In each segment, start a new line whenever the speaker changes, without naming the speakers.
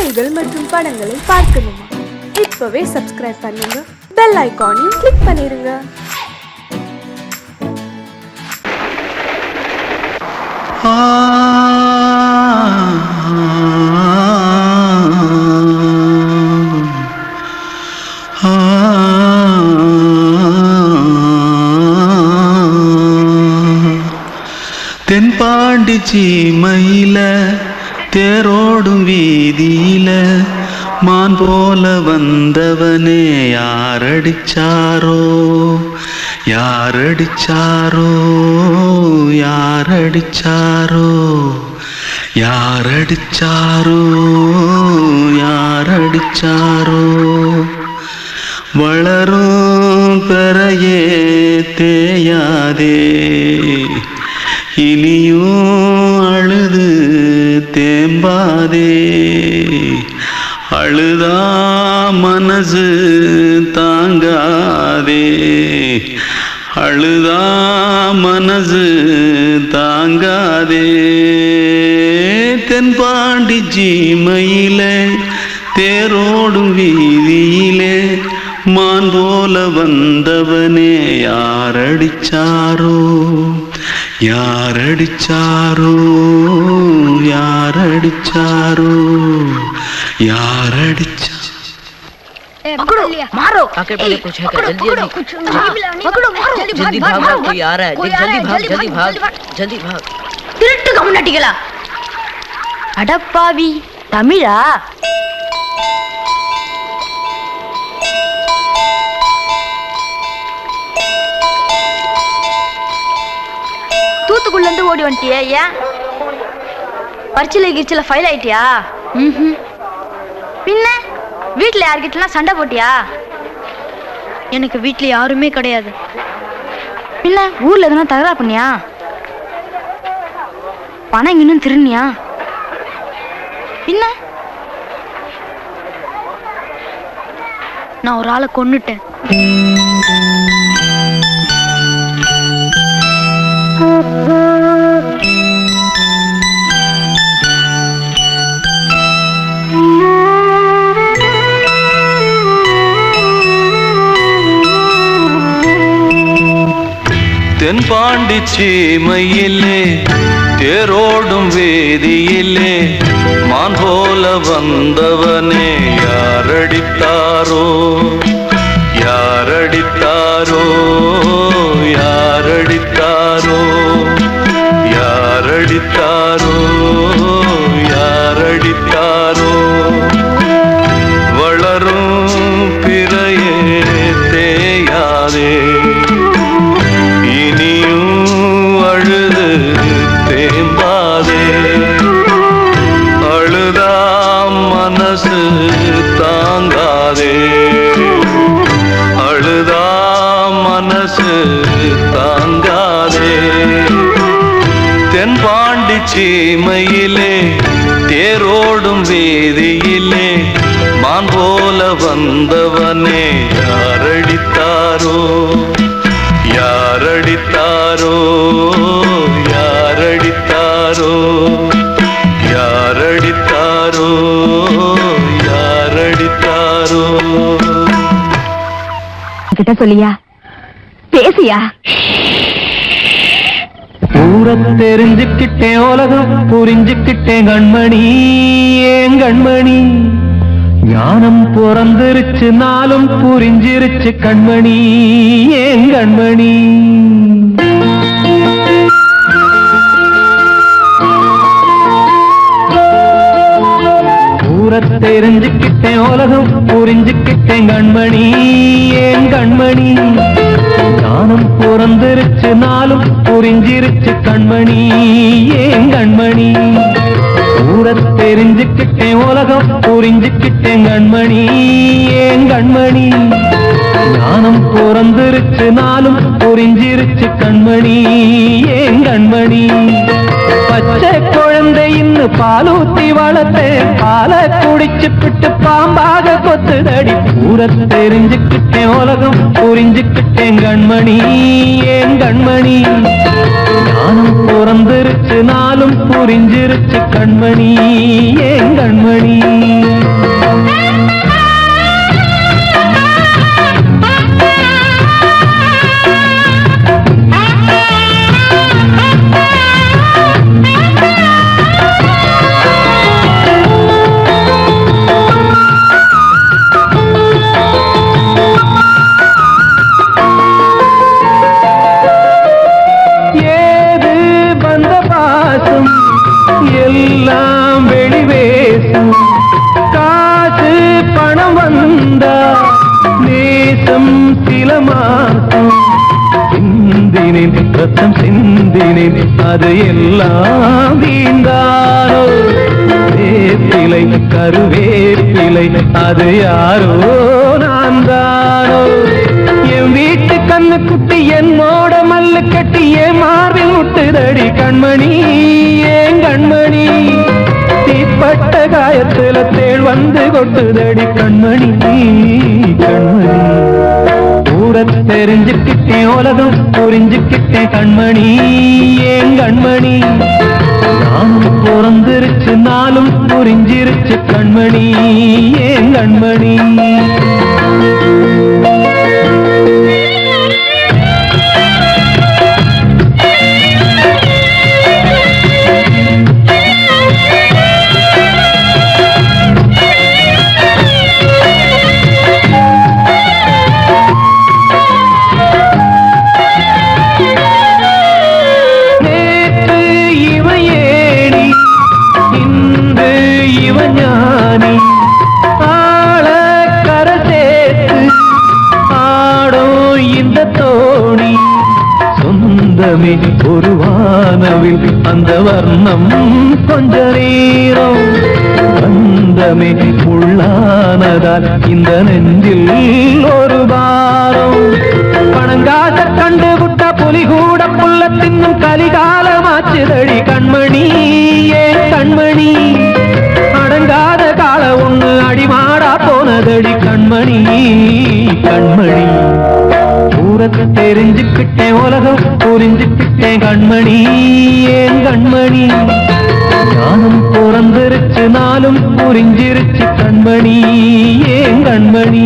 செய்திகள் மற்றும் படங்களை பார்க்கணுமா? இப்பவே சப்ஸ்கிரைப் பண்ணுங்க, பெல் ஐகானையும் கிளிக் பண்ணிருங்க.
தென்பாண்டி சீமையில தேரோடும் வீதியில மான் போல வந்தவனே யாரடிச்சாரோ யாரடிச்சாரோ யாரடிச்சாரோ யாரடிச்சாரோ யாரடிச்சாரோ வளரும் பெறையே தேயாதே இனியும் அழுது தேம்பாதே அழுதா மனசு தாங்காதே அழுதா மனசு தாங்காதே தென்பாண்டி சீமையிலே தேரோடும் வீதியிலே மான் போல வந்தவனே யாரடிச்சாரோ யாரடிச்சாரோ யாரடிச்சாரோ यारडिचा
पकड़ो मारो
आके पहले कुछ है क्या जल्दी
पकड़ो मारो
जल्दी भाग भाग कोई आ रहा है जल्दी भाग जल्दी भाग
திருட்டு கம்முனட்டிகளா அடப்பாவி தமிழா தூத்துக்குள்ள இருந்து ஓடி வந்துட்டியா ஏன் பரிச்சையில கிரிச்சில ஃபைல் ஆயிட்டியா பின்ன வீட்டுல யார்கிட்டலாம் சண்டை போட்டியா எனக்கு வீட்டுல யாருமே கிடையாது பின்ன ஊர்ல எதுனா தகராறு பண்ணியா பணம் இன்னும் திருநியா பின்ன நான் ஒரு ஆளை கொன்னுட்டேன்
தென்பாண்டி சீமையிலே தேரோடும் வேதியிலே மான் போல வந்தவனே யாரடித்தாரோ யாரடித்தாரோ யாரடித்தாரோ யாரடித்தாரோ யாரடித்தாரோ வளரும் பிறையே தேயாதே அழுது தேம்பாதே அழுதா மனசு தாங்காதே அழுதா மனசு தாங்காதே தென்பாண்டி சீமையிலே தேரோடும் வேதியிலே மான் போல வந்தவனே யாரடித்தாரோ யாரடித்தாரோ யாரடித்தாரோ யாரடித்தாரோ யாரடித்தாரோ
கிட்ட சொல்லியா பேசியா
ஊரை தெரிஞ்சுக்கிட்டேன் உலகம் புரிஞ்சுக்கிட்டேன் கண்மணி ஏன் கண்மணி ஞானம் பிறந்திருச்சு நாளும் புரிஞ்சிருச்சு கண்மணி ஏன் கண்மணி ஊரை தெரிஞ்சுக்கிட்டேன் உலகம் புரிஞ்சுக்கிட்டேன் கண்மணி ஏன் கண்மணி ஞானம் பிறந்திருச்சு நாளும் புரிஞ்சிருச்சு கண்மணி ஏன் கண்மணி ஊரை தெரிஞ்சுக்கிட்டேன் உலகம் புரிஞ்சுக்கிட்டேன் கண்மணி ஏன் கண்மணி ஞானம் பிறந்திருச்சு நாளும் புரிஞ்சிருச்சு கண்மணி ஏன் கண்மணி பச்சை குழந்தை இன்னும் பாலூத்தி வளர்த்தேன் பாலை குடிச்சுப்பிட்டு பாம்பாக கொத்துதடி ஊரை தெரிஞ்சுக்கிட்டேன் உலகம் புரிஞ்சுக்கிட்டேன் கண்மணி ஏன் கண்மணி ஞானம் பிறந்திருச்சு நாளும் புரிஞ்சிருச்சு கண்மணி ஏன் கண்மணி சில மாசம் சிந்தினேன், ரத்தம் சிந்தினேன், அது எல்லாம் வீண்டாரோ. வேப்பிலை கருவேப்பிலை அது யாரோ நான் தானோ. என் வீட்டு கண்ணு குட்டி என்னோட மல்லு கட்டி என் மார்பில் முட்டுதடி கண்மணி, ஏன் கண்மணி. தீப்பட்ட காயத்துல தேள் வந்து கொட்டுதடி கண்மணி, கண்மணி. கூட தெரிஞ்சுக்கிட்டேன் உலகம் புரிஞ்சுக்கிட்டேன் கண்மணி, ஏன் கண்மணி. நானும் பிறந்திருச்சு நாளும் புரிஞ்சிருச்சு கண்மணி, ஏன் கண்மணி. ஒரு வானவில் அந்த வர்ணம் கொஞ்ச நேரம் வந்தமே உள்ளானதால் இந்த நெஞ்சில் ஒரு பாரம். பணங்காச கண்டு விட்ட புலி கூட புல்ல தின்னும் கலிகாலமாச்சுதடி கண்மணி, ஏன் கண்மணி. அடங்காத கால ஒண்ணு அடிமாடா போனதடி கண்மணி, கண்மணி. ஊரத்தை தெரிஞ்சுக்கிட்டேன் உலகம் புரிஞ்சுக்கிட்டேன் கண்மணி, ஏன் கண்மணி. ஞானம் பிறந்திருச்சு நாளும் புரிஞ்சிருச்சு கண்மணி, ஏன் கண்மணி.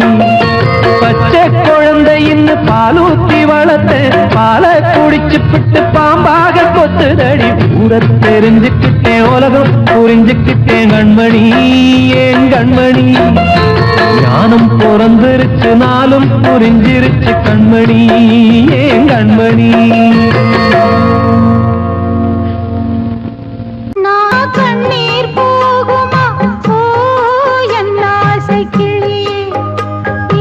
பச்சை குழந்தை இன்னும் பாலூத்தி வளர்த்த பால குடிச்சு பிட்டு பாம்பாக கொத்துதடி. ஊரத்தை தெரிஞ்சுக்கிட்டேன் உலகம் புரிஞ்சுக்கிட்டேன் கண்மணி, ஏன் கண்மணி. ஞானம் பிறந்திருச்சு நாளும் புரிஞ்சிருச்சு கண்மணி, ஏன் கண்மணி.
நான் கண்ணீர் போகுமா ஓ என் ஆசை கிளியே,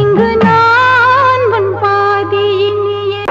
இங்கு நான் உன் பாதியினியே.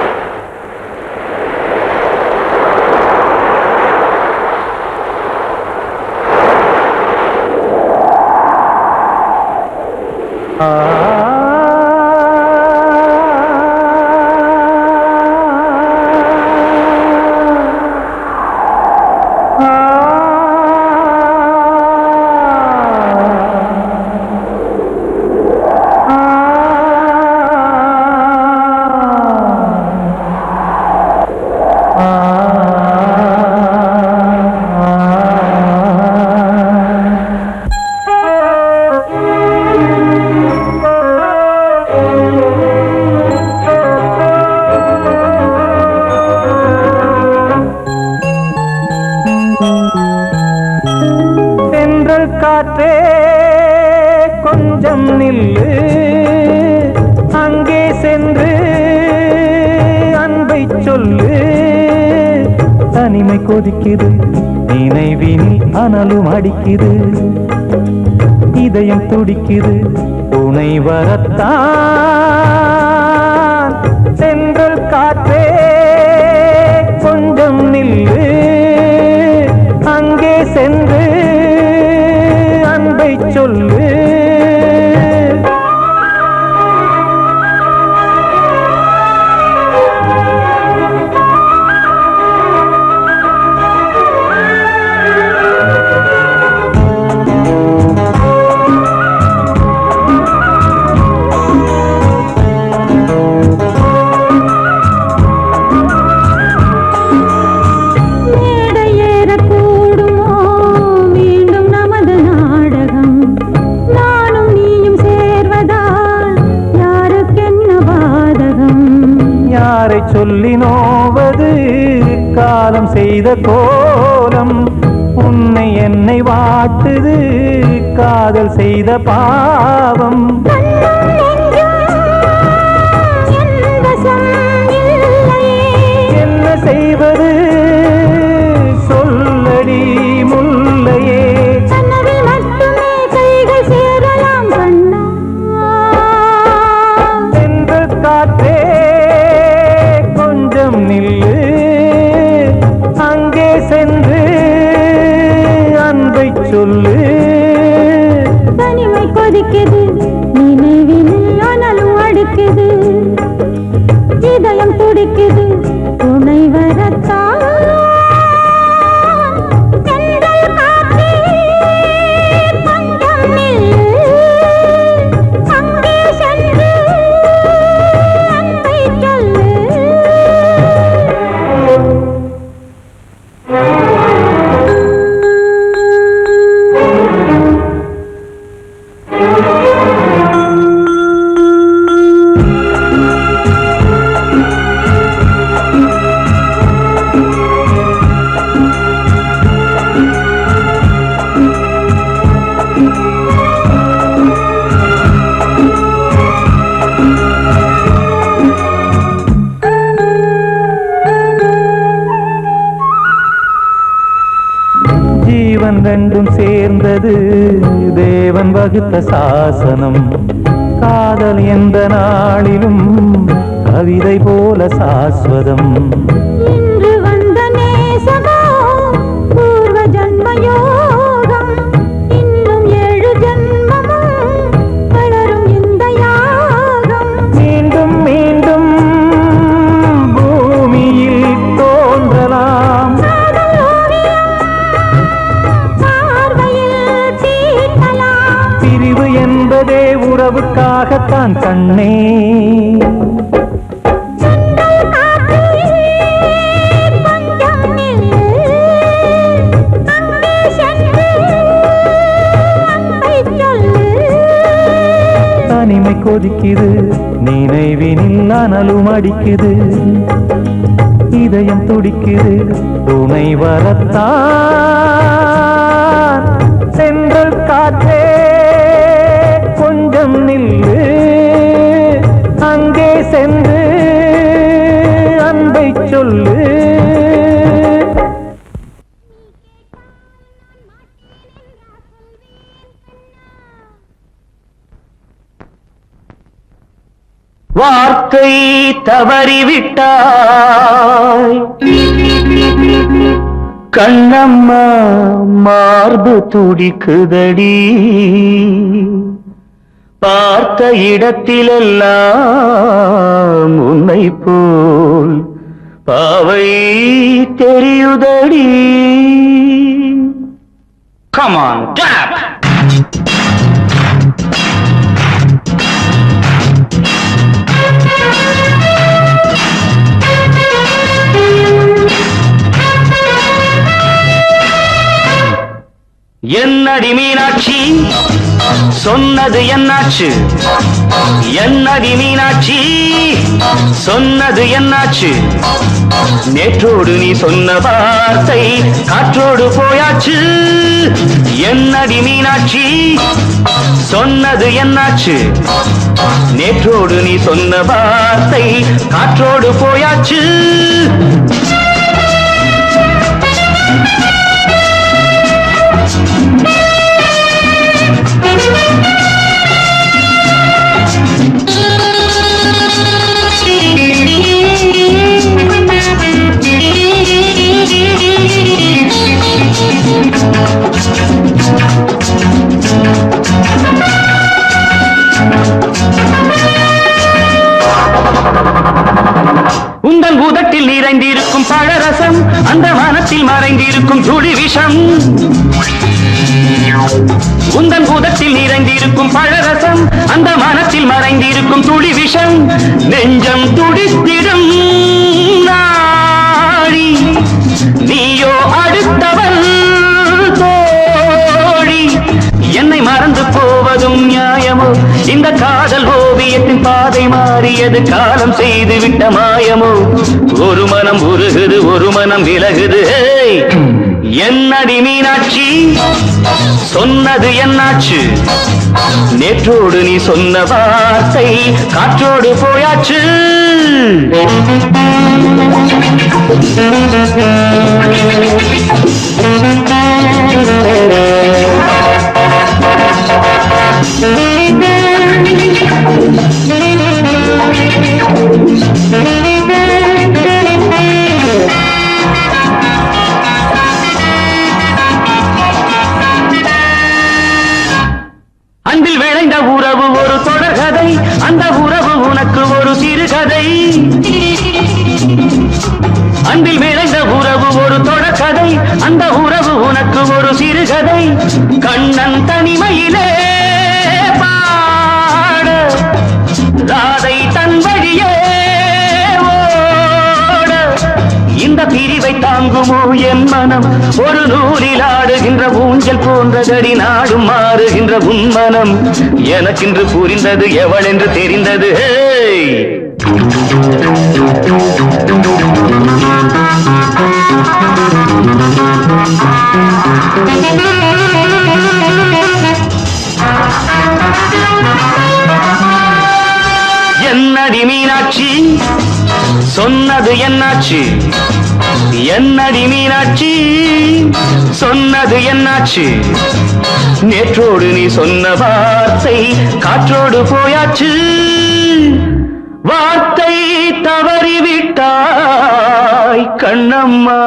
காற்றே கொஞ்சம் நில்லு, அங்கே சென்று அன்பை சொல்லு. தனிமை கொதிக்குது நினைவினில் அனலும் அடிக்குது, இதயம் துடிக்குது துணை வரத்தான். சென்றல் காற்றே கொஞ்சம் நில்லு, அங்கே சென்று அன்பை சொல்லு. சொல்லி நோவது காலம் செய்த கோலம், உன்னை என்னை வாட்டுது காதல் செய்த பாவம். என்ன செய்வது சொல்லடி முல்லையே. சென்று காற்றே
கொதிக்குது நினைவில் அனலும் அடிக்குது இதயம் துடிக்குது துணை வரத்தான் தென்றல் காற்றே கொஞ்சம் நில்லு அங்கே சென்று அன்பை சொல்லு
ஜீவன் ரெண்டும் சேர்ந்தது தேவன் வகுத்த சாசனம் காதல் எந்த நாளிலும் கவிதை போல சாஸ்வதம்
இன்று வந்த நேசமோ பூர்வ ஜன்ம யோகம் இன்னும் 7 ஜன்மமும் வளரும் இந்த யாகம்
மீண்டும் மீண்டும் பூமியில் தோன்றலாம்
காதல் ஓவியம் பார்வையில் தீட்டலாம்
பிரிவு என்பதே உறவுக்காகத்தான் கண்ணே
தென்றல் காற்றே கொஞ்சம் நில்லு அங்கே சென்று அன்பை சொல்லு
தனிமை கொதிக்குது நினைவினில் அனலும் அடிக்குது இதயம் துடிக்குது துணை வரத்தான் சென்றல் காற்றே கொஞ்சம் நில்லு அங்கே சென்று அன்பை சொல்லு வார்த்தை தவறிவிட்டாய் கண்ணம்மா மார்பு துடிக்குதடி பார்த்த இடத்திலெல்லாம் உன்னை போல் பாவை தெரியுதடி Come on, clap! என்னடி மீனாட்சி சொன்னது என்னாச்சு என்னடி மீனாட்சி சொன்னது என்னாச்சு நேற்றோடு நீ சொன்ன வார்த்தை காற்றோடு போயாச்சு என்னடி மீனாட்சி சொன்னது என்னாச்சு நேற்றோடு நீ சொன்ன வார்த்தை காற்றோடு போயாச்சு உந்தன் பூதத்தில் நிறைந்திருக்கும் பழரசம் அந்த வானத்தில் மறைந்திருக்கும் துளி விஷம் உந்தன் பூதத்தில் நிறைந்திருக்கும் பழரசம் அந்த வானத்தில் மறைந்திருக்கும் துளி விஷம் நெஞ்சம் துடித்திடும் நாடி நீயோ அடுத்தவன் தோழி என்னை மறந்து போவதும் நியாயமோ இந்த காதல் ஓவியத்தின் பாதை மாறியது காலம் செய்து விட்ட மாயமோ ஒரு மனம் உருகுது ஒரு மனம் விலகுது ஏய், என்னடி மீனாட்சி சொன்னது என்னாச்சு நேற்றோடு நீ சொன்ன வார்த்தை காற்றோடு போயாச்சு அன்பில் விளைந்த உறவு ஒரு தொடர்கதை, அந்த உறவு உனக்கு ஒரு சிறுகதை. அன்பில் விளைந்த உறவு ஒரு தொடர்கதை, அந்த உறவு உனக்கு ஒரு சிறுகதை. கண்ணன் தனிமையிலே பாட, ராதை தன் வழியே ஓட. இந்த பிரிவை தாங்குமோ என் மனம்? ஒரு நூலில் ஆடுகின்ற ஊஞ்சல் போன்றதடி, நாடும் மாறுகின்ற உன்மனம். எனக்கென்று புரிந்தது எவள் என்று தெரிந்தது. என்னடி மீனாட்சி சொன்னது என்னாச்சு? என்னடி மீனாட்சி சொன்னது என்னாச்சு? நேற்றோடு நீ சொன்ன வார்த்தை காற்றோடு போயாச்சு. வார்த்தை தவறிவிட்டாய் கண்ணம்மா,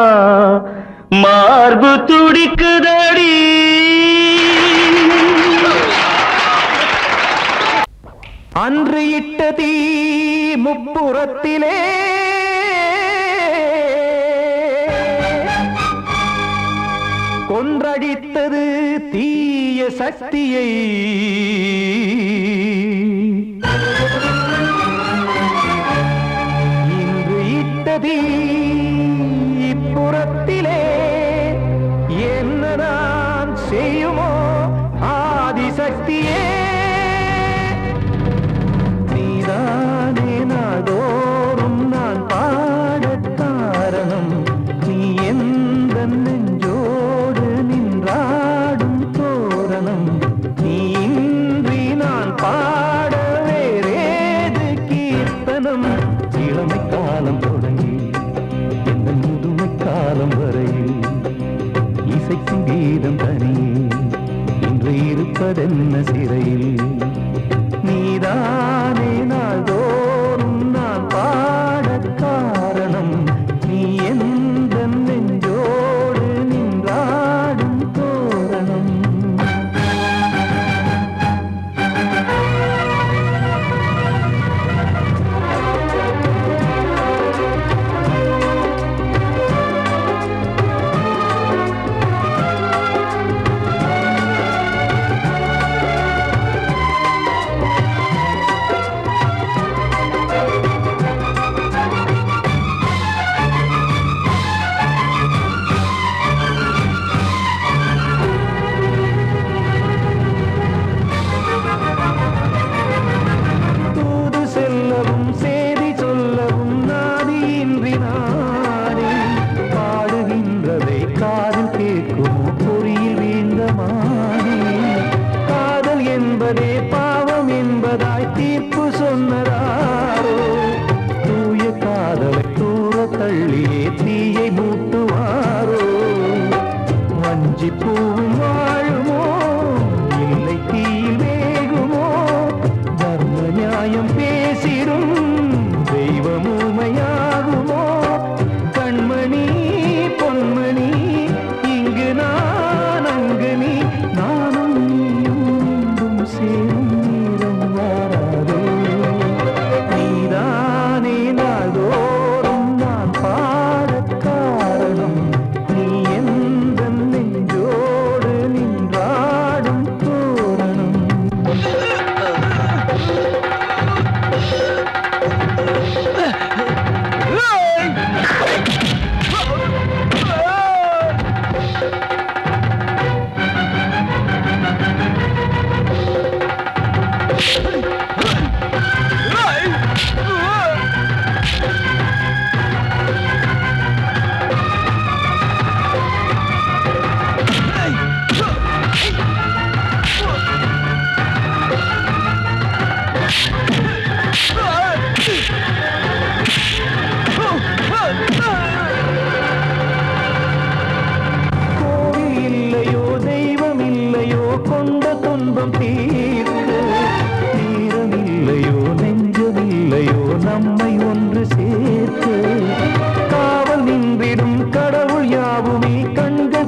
மார்பு துடிக்குதடி. அன்று இட்ட தீ முப்புறத்திலே கொன்றடித்தது தீய சக்தியை. இன்று இட்ட தீ இப்புறத்திலே என்ன நான் செய்யுமோ ஆதிசக்தியே. நீதானே நாடோறும் நான் பாடக் காரணம், நீ எந்த நெஞ்சோடு நின்றாடும் தோரணம். நீ இன்றி நான் பாட வேறேது கீர்த்தனம்? இளமை காலம் தொடங்கி எந்த முதுமை காலம் வரையில் இசைக்கும் கீதம் தனியே இன்று இருப்பதென்ன சிறையில். நீதானே நாள்தோறும் நான் பாடக் காரணம், நீ எந்த நெஞ்சோடு நின்றாடும் தோரணம்.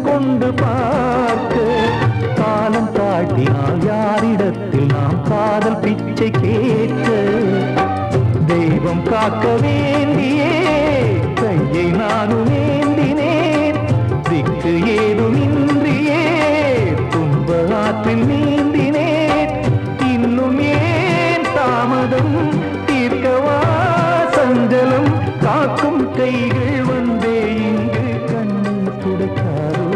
கொண்டு பார்க்க காலம் காட்டினால் யாரிட இல்லத்தில் நாம் காதல் பிச்சை கேட்க தெய்வம் காக்க வேண்டியே கையை நானும் ஏந்தினேன் திக்கு ஏதுமின்றியே துன்ப ஆற்றில் நீந்தினேன் இன்னும் ஏன் தாமதம் தீர்க்கவா சஞ்சலம் காக்கும் கைகள் வந்தே இங்கு கண்ணீர் துடைக்காதோ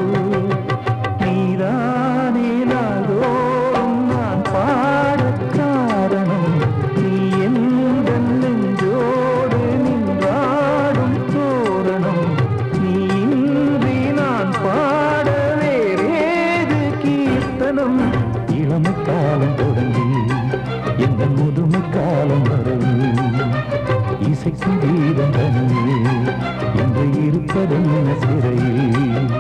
நீதானே நாள்தோறும் நான் பாடக் காரணம் நீ எந்த நெஞ்சோடு நின்றாடும் தோரணம் நீ இன்றி நான் பாட வேறேது கீர்த்தனம் இளமை காலம் தொடங்கி எந்த முதுமை காலம் வரை இசைக்கும் வீதம் தனியே என்று இருப்பதென்ன சிறையில்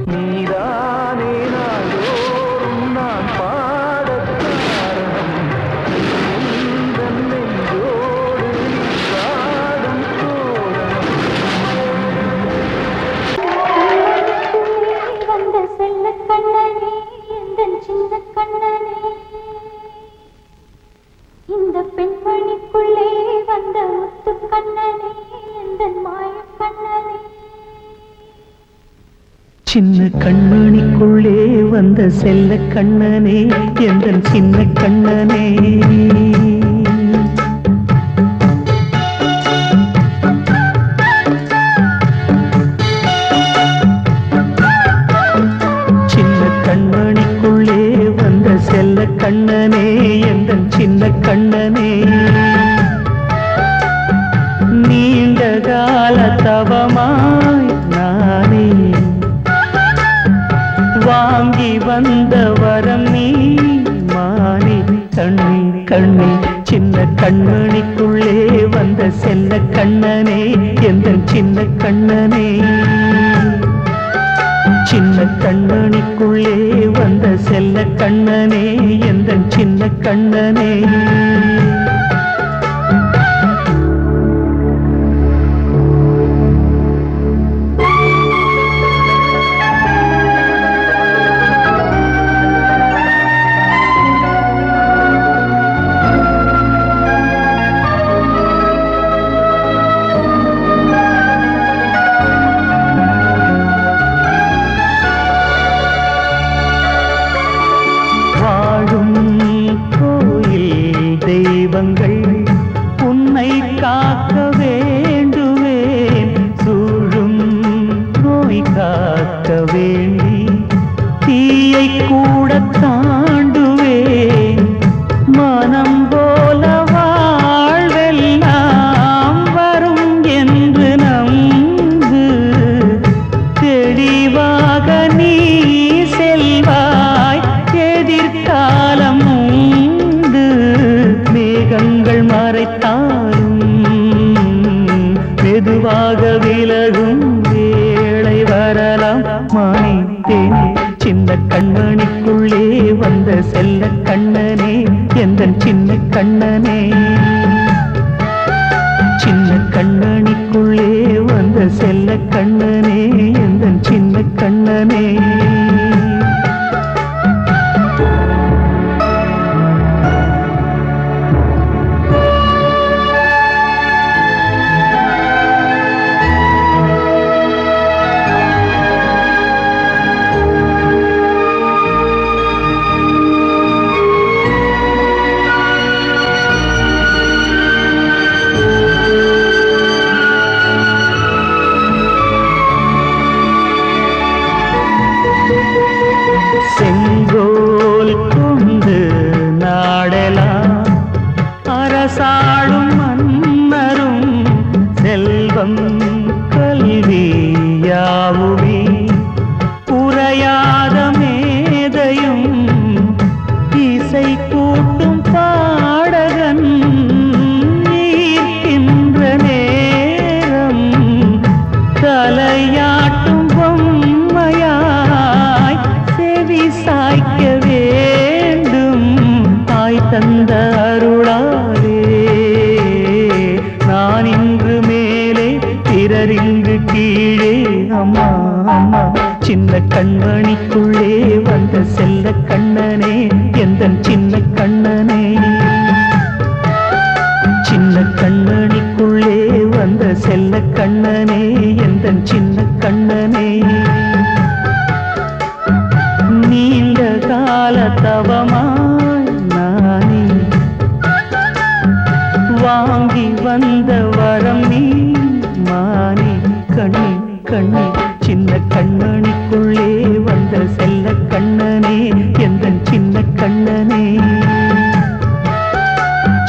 நீதானே நாள்தோறும் நான் பாடக் காரணம் எந்த நெஞ்சோடு நின்றாடும் தோரணம்
வந்த செல்ல கண்ணனே எந்தன் சின்ன கண்ணனே இந்த பெண்மணிக்குள்ளே வந்த முத்து கண்ணனே எந்தன் மாய கண்ணனே
சின்ன கண்மணிக்குள்ளே வந்த செல்ல கண்ணனே எந்தன் சின்ன கண்ணனே சின்ன கண்மணிக்குள்ளே வந்த செல்ல கண்ணனே எந்தன் சின்ன கண்ணனே நீண்ட கால தவமாய் நானே வாங்கி வந்த வரம் நீ மானே கண்ணே கண்ணே சின்ன கண்மணிக்குள்ளே வந்த செல்ல கண்ணனே எந்தன் சின்ன கண்ணனே சின்ன கண்மணிக்குள்ளே வந்த செல்ல கண்ணனே எந்தன் சின்ன கண்ணனே வாழும் கோயில் தெய்வங்கள் உன்னை காக்க வேண்டுவேன் சூழும் நோய் காக்க வேண்டி தீயை கூட தாண்டுவேன் மனம் போல வாழ்வெல்லாம் வரும் என்று நம்பு தெளிவாக நீ செல்வாய் எதிர்காலம் உண்டு மேகங்கள் மறைத்தாலும் மெதுவாக விலகும் வேளை வரலாம் மானித்தேனே சின்ன கண்மணிக்குள்ளே வந்த செல்ல கண்ணனே எந்தன் சின்ன கண்ணனே சின்ன கண்ணனிக்குள்ளே வந்த செல்ல கண்ணனே எந்தன் சின்ன கண்ணனே செங்கோல் கொண்டு நாடெல்லாம் அரசாளும் மன்னரும் செல்வம் கல்வி யாவுமே உரையாத மேதையும் இசை கூட்டும் பாடகன் ஈர்க்கின்ற நேரம் தலையாட்டும் பொம்மையாய் செவி சாய்க்க வேண்டும் தாய் தந்த அருளாலே நான் இன்று மேலே பிறரிங்கு கீழே அம்மா அம்மா சின்ன கண்மணிக்குள்ளே வந்த செல்ல கண்ணனே எந்தன் சின்ன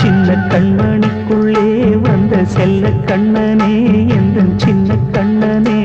சின்ன கண்மணிக்குள்ளே வந்த செல்ல கண்ணனே எந்த சின்ன கண்ணனே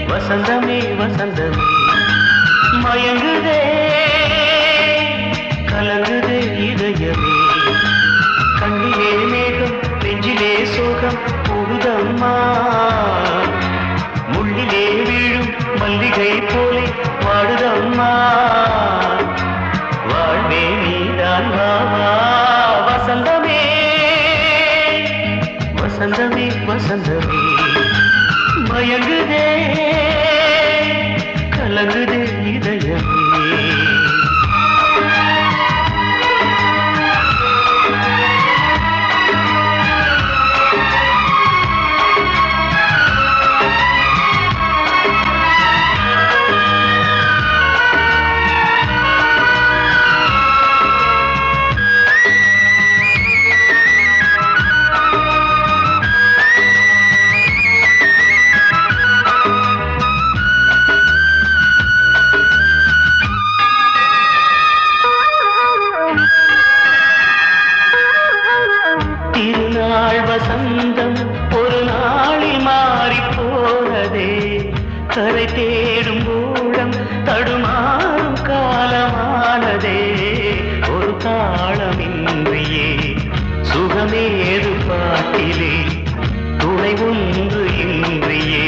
வசந்தமே வசந்தமே மயங்குதே கலங்குதே இதயமே கண்ணிலே மேகம் நெஞ்சிலே சோகம் கூடுதம்மா முள்ளிலே வீழும் மல்லிகை போலே வாடுதம்மா வாழ்வே நீதான் வாவா வசந்தமே வசந்தமே வசந்தமே மயங்குதே கலங்குதே இதயமே திருநாள் வசந்தம் ஒரு நாளில் மாறி போனதே கரை தேடும் ஊழம் தடுமாறும் காலமானதே ஒரு தாளமின்றியே சுகமேது பாட்டிலே துணை ஒன்று இன்றியே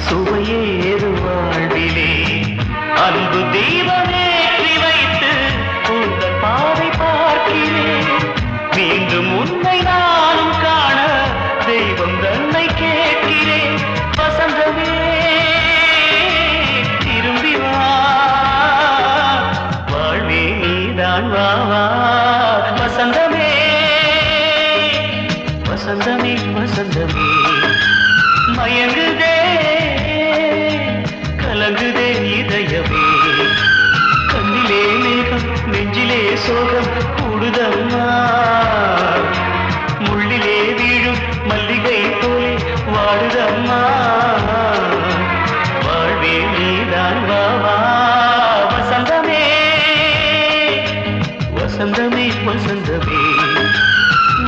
சுவையேது வாழ்விலே அன்பு தீபமேற்றி வைத்து உங்கள் பாதை பார்க்கிறேன் மீண்டும் உன்னை நானும் காண தெய்வம் தன்னை கேட்கிறேன் வசந்தமே திரும்பி வா வாழ்வே நீதான் வா வா வசந்தமே வசந்தமே வசந்தமே மயங்குதே கலங்குதே இதயமே கண்ணிலே மேகம் நெஞ்சிலே சோகம் கூடுதம்மா முள்ளிலே வீழும் மல்லிகை போலே வாடுதம்மா வாழ்வே நீதான் வா வா வசந்தமே வசந்தமே வசந்தமே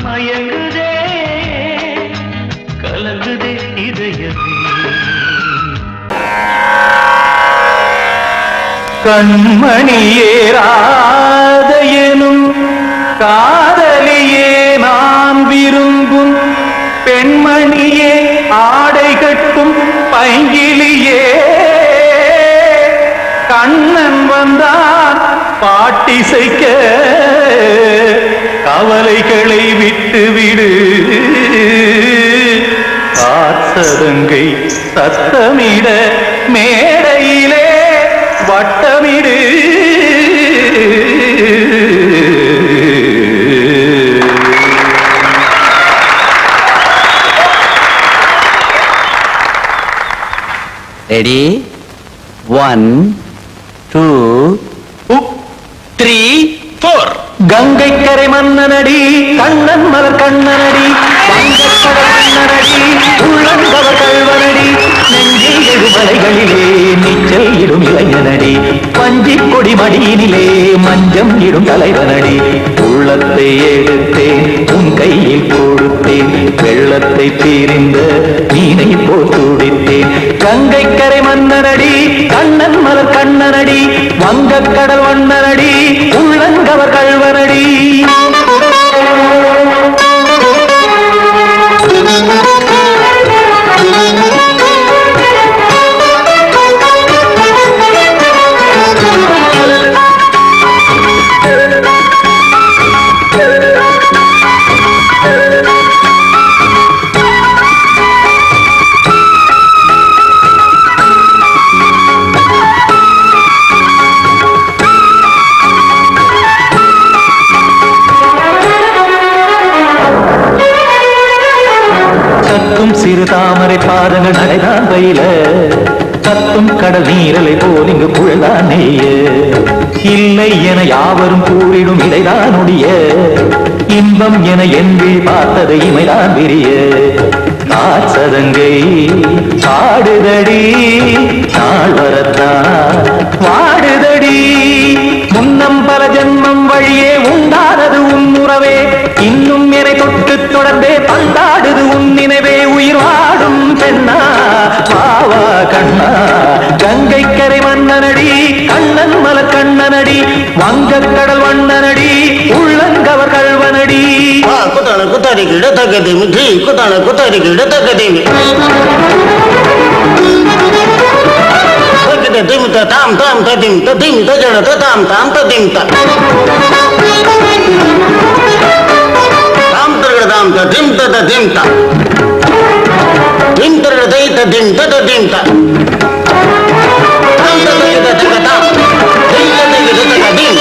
மயங்குதே கலங்குதே இதயமே கண்மணியேராத எனும் காதலியே நான் விரும்பும் பெண்மணியே ஆடை கட்டும் பைங்கிலியே கண்ணன் வந்தான் பாட்டிசைக்க கவலைகளை விட்டுவிடு காத்ததங்கை சத்தமிட மேடையிலே வட்டமிடு ரெடி 1 2 3 4 கங்கை கரை மன்னனடி கண்ணன் மலர் கண்ணனடி வங்கக்கடல் மன்னனடி உள்ளங்கவர் கல்வனடி நெஞ்சில் எழுமலைகளிலே நீச்சல் இடும் இளைஞனடி பஞ்சி கொடி மடியினிலே மஞ்சம் இடும் தலைவனடி உள்ளத்தை எடுத்தேன் உன் கையில் கொடுத்தேன் வெள்ளத்தை தீரிந்த மீனை போல் துடித்தேன் கங்கை கரை மன்னனடி கண்ணன் மலர் கண்ணனடி வங்கக்கடல் வண்ணனடி உள்ளங்கவர் கல்வனடி தாமரை பாதங்கள் நடைதான் பயில கத்தும் கடல் நீரலை போல் இங்கு புழதான் நெய்ய இல்லை என யாவரும் கூறிடும் இடைதான் ஒடிய இன்பம் என என்பி பார்த்தது இமைதான் விரிய காற்சதங்கை பாடுதடி நாள் வரத்தான் வாடுதடி முன்னம் பல ஜென்மம் வழியே உண்டானது உன் உறவே இன்னும் என்னை தொட்டு தொடர்ந்தே பந்தாடுது உன் நினைவே உயிர் வாடும் பெண்ணா வாவா கண்ணா கங்கை கரை மன்னனடி கண்ணன் மலர் கண்ணனடி வங்கக் கடல் வண்ணனடி உள்ளங்கவர் கல்வனடி
குத்தான குத்தாரி கிட தகதேமி ஜி குத்தான குத்தாரி கிட தகதேமி ததிம் தாம் தாம் ததிம் ததிம் தஜட தாம் தாம் ததிம் தாம் தரகட தாம் ததிம் ததிம் தாம் திம் தரகட தை ததிம் ததிம் தாம் தாம் ததிம் ததிம் தாம் திம் ததிம் ததிம்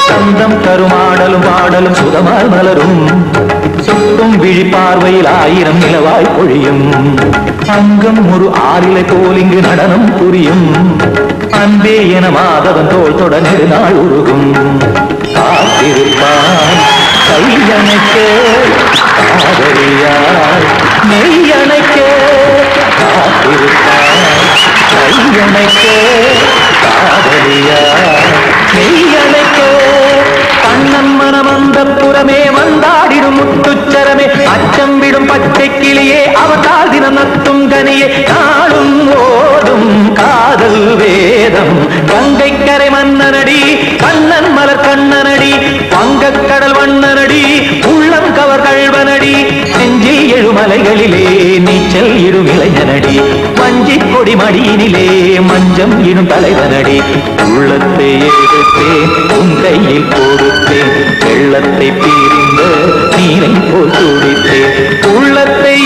சந்தம் கருமாடலும் பாடலும் சுதமாய் மலரும் சுட்டும் விழி பார்வையில் ஆயிரம் நிலவாய் பொழியும் அங்கம் ஒரு ஆறிலை போல் இங்கு நடனம் புரியும் அன்பே என மாதவன் தோல் தொட நெடுநாள் உருகும் காத்திருப்பான் கையணைக்க காதலியார் மெய்யணைக்க காத்திருப்பான் கையணைக்க காதலியார் மெய்யணைக்க கண்ணன் மனம் அந்த புறமே வந்தாடிடும் முத்துச்சரமே அச்சம் விடும் பச்சை கிளியே அவதால் தினம் நத்தும் கனியே நாளும் ஓடும் காதல் வேதம் கங்கை கரை மன்னனடி கண்ணன் மலர் கண்ணனடி வங்கக் கடல் வண்ணனடி உள்ளம் கவர் கல்வனடி நெஞ்சில் எழுமலைகளிலே நீச்சல் இடும் இளைஞனடி வஞ்சிக் கொடி மடியினிலே மஞ்சம் இடும் தலைவனடி உள்ளத்தை எடுத்தேன் உன் கையில் கொடுத்தேன் வெள்ளத்தை பிரிந்த நீரை போல் துடித்தேன் உள்ளத்தை